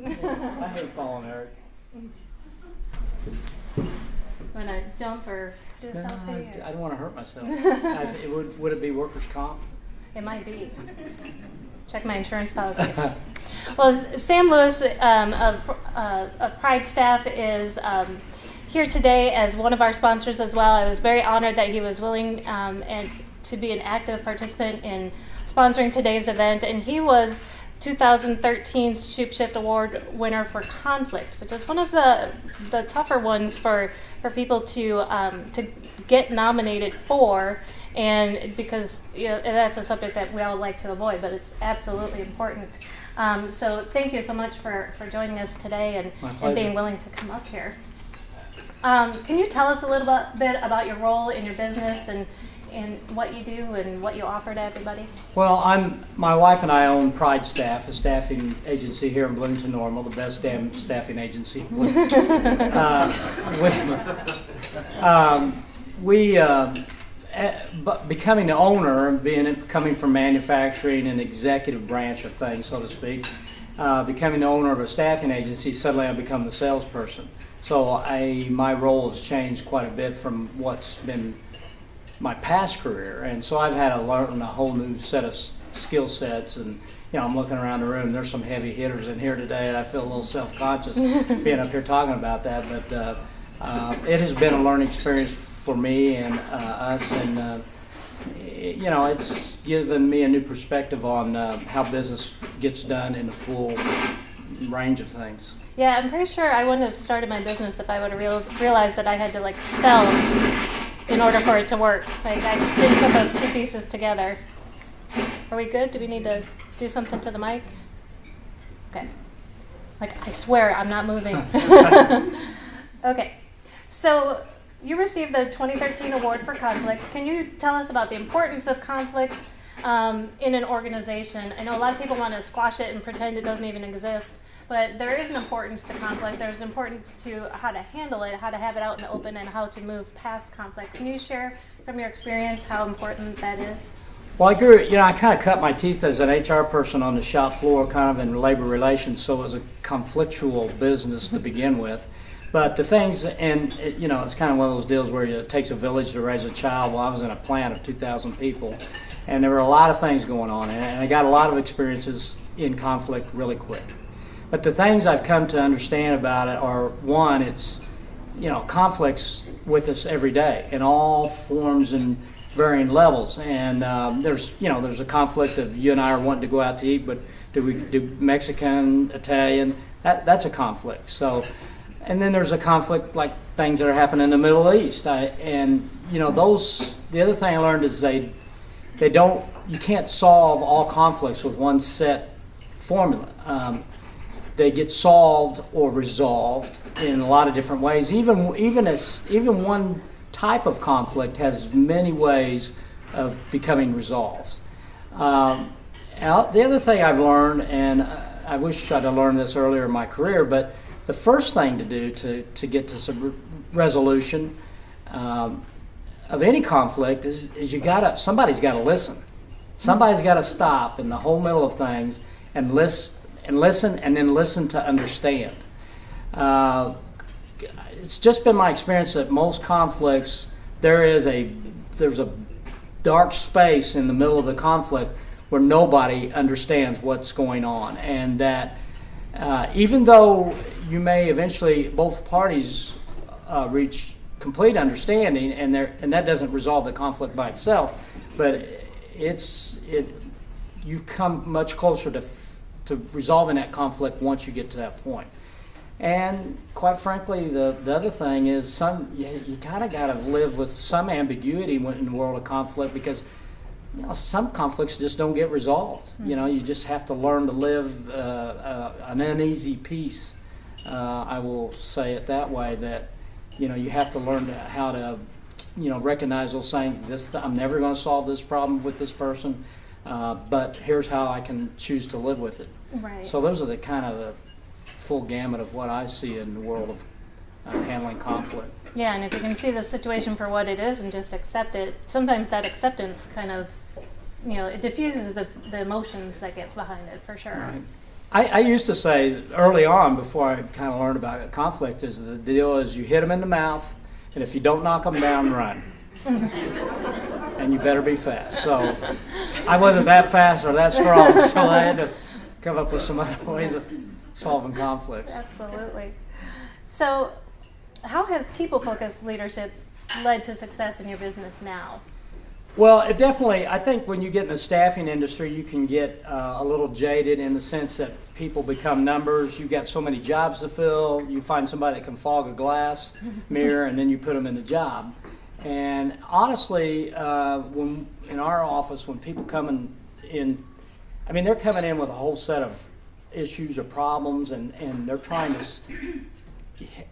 I hate falling, Eric. Want to jump or do a No, selfie? I don't want to hurt myself. Would it be workers' comp? It might be. Check my insurance policy. Well, Sam Lewis of Pride staff is here today as one of our sponsors as well. I was very honored that he was willing and to be an active participant in sponsoring today's event, and he was 2013's Shoop Shift Award winner for conflict, which is one of the tougher ones for people to get nominated for, and because that's a subject that we all like to avoid, but it's absolutely important. So thank you so much for joining us today and being willing to come up here. Can you tell us a little bit about your role in your business and what you do and what you offer to everybody? Well, my wife and I own Pride Staff, a staffing agency here in Bloomington Normal, the best damn staffing agency. Becoming the owner, coming from manufacturing and executive branch of things, so to speak, becoming the owner of a staffing agency, suddenly I become the salesperson. So my role has changed quite a bit from what's been my past career, and so I've had to learn a whole new set of skill sets. And I'm looking around the room. There's some heavy hitters in here today, and I feel a little self-conscious being up here talking about that. But it has been a learning experience for me and us, and it's given me a new perspective on how business gets done in the full range of things. Yeah, I'm pretty sure I wouldn't have started my business if I would have realized that I had to sell in order for it to work. I didn't put those two pieces together. Are we good? Do we need to do something to the mic? Okay. I swear I'm not moving. Okay. So you received the 2013 award for conflict. Can you tell us about the importance of conflict in an organization? I know a lot of people want to squash it and pretend it doesn't even exist. But there is an importance to conflict. There's an importance to how to handle it, how to have it out in the open, and how to move past conflict. Can you share from your experience how important that is? Well, I grew, I kind of cut my teeth as an HR person on the shop floor, kind of in labor relations, so it was a conflictual business to begin with. But the things, and it's kind of one of those deals where it takes a village to raise a child. Well, I was in a plant of 2,000 people, and there were a lot of things going on, and I got a lot of experiences in conflict really quick. But the things I've come to understand about it are, one, it's, conflicts with us every day in all forms and varying levels. And there's a conflict of you and I are wanting to go out to eat, but do we do Mexican, Italian? That's a conflict. So, and then there's a conflict like things that are happening in the Middle East. The other thing I learned is you can't solve all conflicts with one set formula. They get solved or resolved in a lot of different ways. Even one type of conflict has many ways of becoming resolved. The other thing I've learned, and I wish I'd have learned this earlier in my career, but the first thing to do to get to some resolution of any conflict is somebody's got to listen. Somebody's got to stop in the whole middle of things and listen, and then listen to understand. It's just been my experience that most conflicts, there's a dark space in the middle of the conflict where nobody understands what's going on, and that even though you may eventually both parties reach complete understanding, and that doesn't resolve the conflict by itself, but you come much closer to resolving that conflict once you get to that point. And quite frankly, the other thing is you kind of got to live with some ambiguity in the world of conflict, because some conflicts just don't get resolved. Mm-hmm. You just have to learn to live an uneasy peace. I will say it that way, that you have to learn how to recognize those things. I'm never going to solve this problem with this person. But here's how I can choose to live with it. Right. So those are the kind of the full gamut of what I see in the world of handling conflict. Yeah, and if you can see the situation for what it is and just accept it, sometimes that acceptance kind of, it diffuses the emotions that get behind it, for sure. Right. I used to say early on, before I kind of learned about conflict, is the deal is you hit them in the mouth, and if you don't knock them down, run. And you better be fast. So I wasn't that fast or that strong, so I had to come up with some other ways of solving conflicts. Absolutely. So how has people-focused leadership led to success in your business now? Well, it definitely, I think when you get in the staffing industry, you can get a little jaded in the sense that people become numbers. You've got so many jobs to fill. You find somebody that can fog a glass mirror, and then you put them in the job. And honestly, when in our office, when people come in, I mean, they're coming in with a whole set of issues or problems, and they're trying to,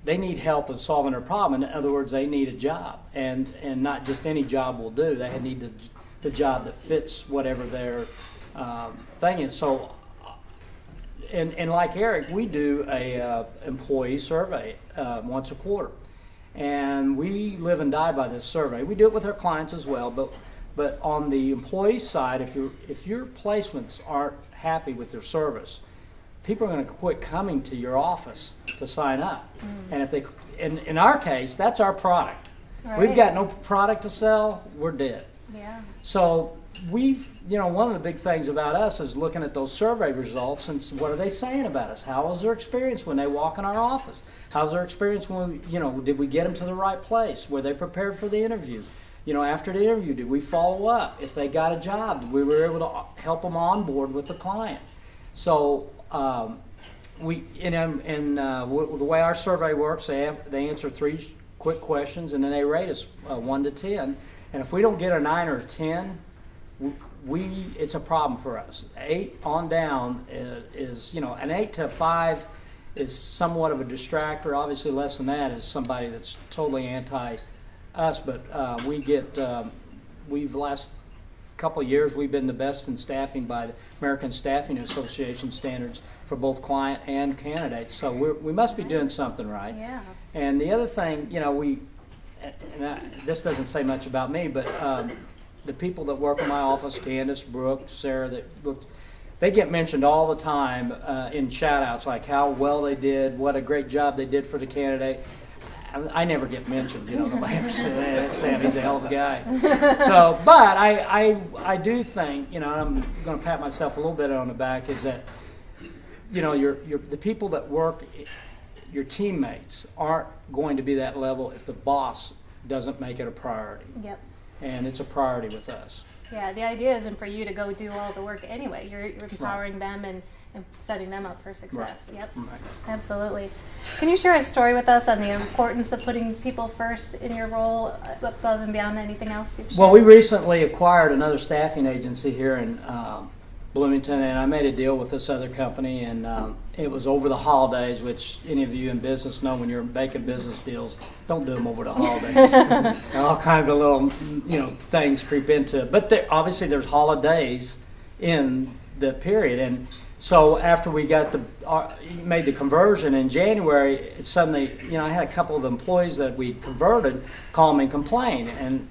they need help with solving their problem. In other words, they need a job, and not just any job will do. They need the job that fits whatever their thing is. So, and like Eric, we do a employee survey once a quarter. And we live and die by this survey. We do it with our clients as well, but on the employee side, if your placements aren't happy with their service, people are going to quit coming to your office to sign up. And if they, in our case, that's our product. Right. We've got no product to sell, we're dead. Yeah. So one of the big things about us is looking at those survey results and what are they saying about us? How was their experience when they walk in our office? How's their experience when did we get them to the right place? Were they prepared for the interview? After the interview, did we follow up? If they got a job, we were able to help them on board with the client. So the way our survey works, they answer 3 quick questions, and then they rate us 1 to 10. And if we don't get a 9 or a 10, it's a problem for us. 8 on down is an 8 to 5 is somewhat of a distractor. Obviously, less than that is somebody that's totally anti us. But we've last couple of years we've been the best in staffing by the American Staffing Association standards for both client and candidates. So we must be doing something right. Yeah. And the other thing, this doesn't say much about me, but the people that work in my office, Candace, Brooke, Sarah, they get mentioned all the time in shout-outs, like how well they did, what a great job they did for the candidate. I never get mentioned, nobody ever said, hey, that's Sam, he's a hell of a guy. So, but I do think, I'm going to pat myself a little bit on the back, is that, the people that work, your teammates aren't going to be that level if the boss doesn't make it a priority. Yep. And it's a priority with us. Yeah, the idea isn't for you to go do all the work anyway. You're empowering them and setting them up for success. Right. Yep, Right. Absolutely. Can you share a story with us on the importance of putting people first in your role above and beyond anything else you've shared? Well, we recently acquired another staffing agency here in Bloomington, and I made a deal with this other company, and it was over the holidays, which any of you in business know when you're making business deals, don't do them over the holidays. All kinds of little, things creep into it. But obviously there's holidays in the period, and so after we got made the conversion in January, it suddenly, I had a couple of employees that we converted call me and complain, and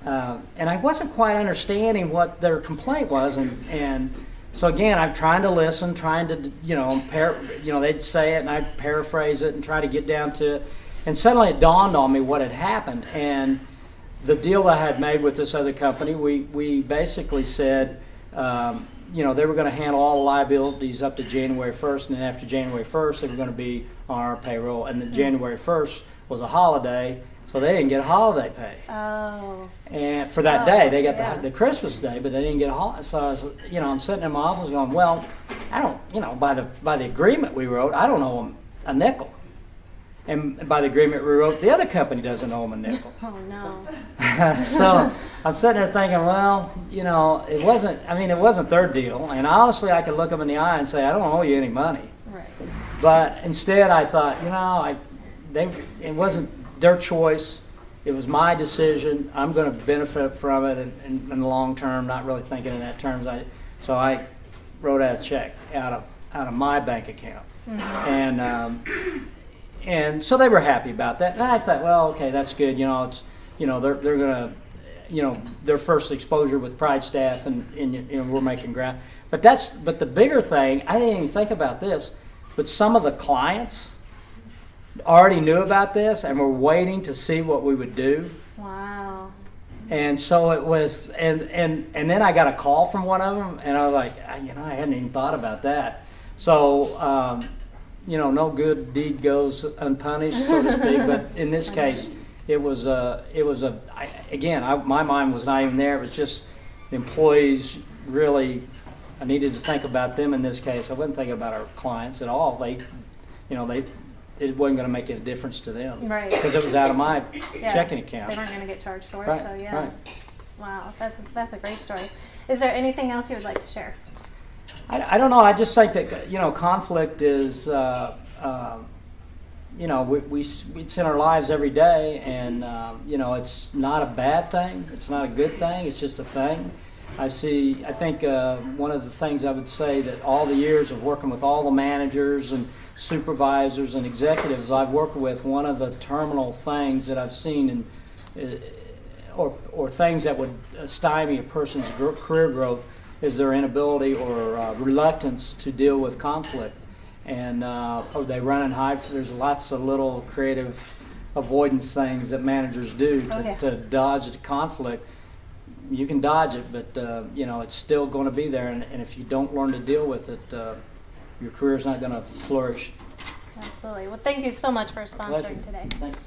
I wasn't quite understanding what their complaint was, and so again, I'm trying to listen, trying to, they'd say it, and I'd paraphrase it and try to get down to it, and suddenly it dawned on me what had happened, and the deal I had made with this other company, we basically said, they were going to handle all the liabilities up to January 1st, and then after January 1st, they were going to be on our payroll, and then January 1st was a holiday, so they didn't get holiday pay. Oh. And for that day, they got the Christmas day, but they didn't get a holiday. So I was, I'm sitting in my office going, well, I don't, by the agreement we wrote, I don't owe them a nickel. And by the agreement we wrote, the other company doesn't owe them a nickel. Oh, no. So I'm sitting there thinking, well, it wasn't their deal. And honestly, I could look them in the eye and say, I don't owe you any money. Right. But instead I thought, it wasn't their choice. It was my decision. I'm going to benefit from it in the long term, not really thinking in that terms. So I wrote out a check out of my bank account. Mm-hmm. And so they were happy about that. And I thought, well, okay, that's good. They're going to, their first exposure with Pride staff, and we're making ground. But the bigger thing, I didn't even think about this, but some of the clients already knew about this and were waiting to see what we would do. Wow. And so it was, and then I got a call from one of them, and I was like, I hadn't even thought about that. So, no good deed goes unpunished, so to speak. But in this case, my mind was not even there. It was just the employees really. I needed to think about them in this case. I wasn't thinking about our clients at all. It wasn't going to make any difference to them, right? Because it was out of my Yeah. checking account. They weren't going to get charged for it, Right, so yeah. right. Wow, that's a great story. Is there anything else you would like to share? I don't know. I just think that conflict is it's in our lives every day, and it's not a bad thing. It's not a good thing. It's just a thing. I think one of the things I would say that all the years of working with all the managers and supervisors and executives I've worked with, one of the terminal things that I've seen or things that would stymie a person's career growth is their inability or reluctance to deal with conflict. And they run and hide. There's lots of little creative avoidance things that managers do to dodge the conflict. You can dodge it, but it's still going to be there. And if you don't learn to deal with it, your career's not going to flourish. Absolutely. Well, thank you so much for sponsoring Pleasure. today. Thanks.